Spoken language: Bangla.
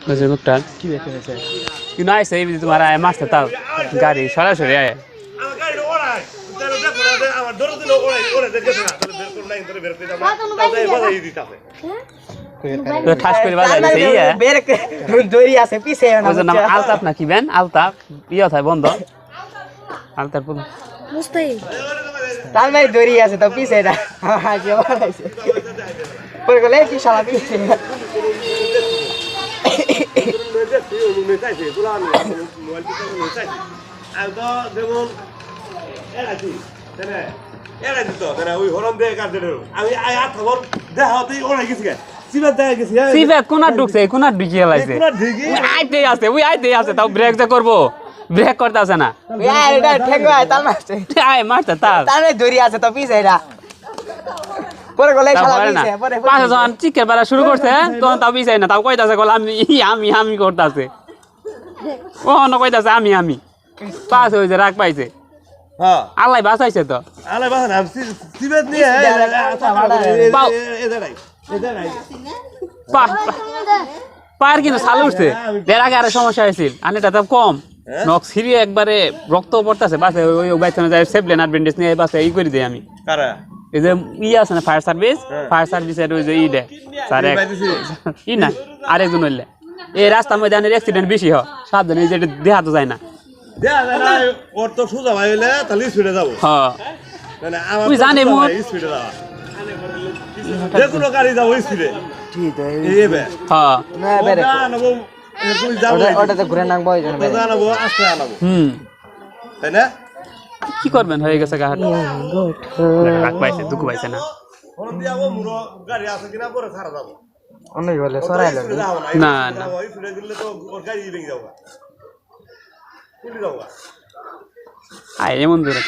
ওই লোকটা কি ব্যাখ্যা হয়েছে কিন্তু আইসে এই তোমার আয় মারতে তাও গাড়ি সরাসরি আয় আমার গাড়ি ওড়ায় তাহলে দেখো না যে আমার ধরে দিল ওড়ে দেখেছ না তাহলে বের করে লাইন ধরে বের করে যাবো তাহলে বাজাই দিতে হবে ঠাস করে বাজায় দিছে ইয়া বের দড়ি আছে পিছে ওই নাম আলতাপ না কি বেন আলতাপ ইয়া থাকে বন্ধ আলতার মুস্তাহিদ তার মানে দড়ি আছে তো পিছে এটা হাসি বানাইছে পরে গলে কি শালা পিছে আমি তো যেমন ওই হরম দিয়ে কাজ আমি খবর দেখাতেই ওড়াই গেছি সিবাত দেখা গেছি সিফাত কোনা ঢুকছে কোনা ঢুকিয়ে লাইছে আইতেই আছে তাও ব্রেক যে করবো ব্রেক করতে আছে না এটা ঠেঙ্গা তাল মারছে আয় মারতে তার তার মানে দড়ি আছে তো পিছে এটা পরে গলে শালা তারপরে না পিছে পরে পাঁচে যখন চিকের বেলা শুরু করছে তখন তাও পিছাই না তাও কইতাছে বল আমি করতেছে ও না কইতাছে আমি পাঁচে হয়েছে রাগ পাইছে হ্যাঁ আল্লাহ বাঁচাইছে তো আলে বাসা না সিবাত নিয়ে পার কিন্তু চালু উঠছে এর আগে আরো সমস্যা হয়েছিল আনেটা তো কম নখ সিরিয়ে একবারে রক্ত পড়তেছে বাসে ওই বাইচানো যায় সেফলেন আর ব্যান্ডেজ নিয়ে বাসে ই করে দিই আমি কারা এই যে আছে না ফায়ার সার্ভিসের ওই যে ই দেয় স্যার ই না আরেকজন হইলে এই রাস্তার মধ্যে অ্যাক্সিডেন্ট বেশি হয় সাবধানে এই যে দেখা তো যায় না দেখা যায় না ওর তো সোজা ভাইলে তাহলে স্পিডে যাবো হ্যাঁ মানে আমার তুই জানে মোর স্পিডে যাওয়া যে কোনো গাড়ি যাবো স্পিডে ঠিক এই বে হ্যাঁ না বেরে আনবো পুলিশ যাবো ওটাতে ঘুরে নাম বয় জন বেরে আনবো আস্তে আনবো তাই না কি করবেন হয়ে গেছে গাহাট রাগ পাইছে দুঃখ পাইছে না হরম দিয়ে যাবো মুরো গাড়ি আছে কিনা পরে ছাড়া যাবো অনেক বলে সরাইলো না না স্পিডে দিলে তো ওর গাড়ি ভেঙে যাবো পুলিশ যাবো আয় এমন দূরে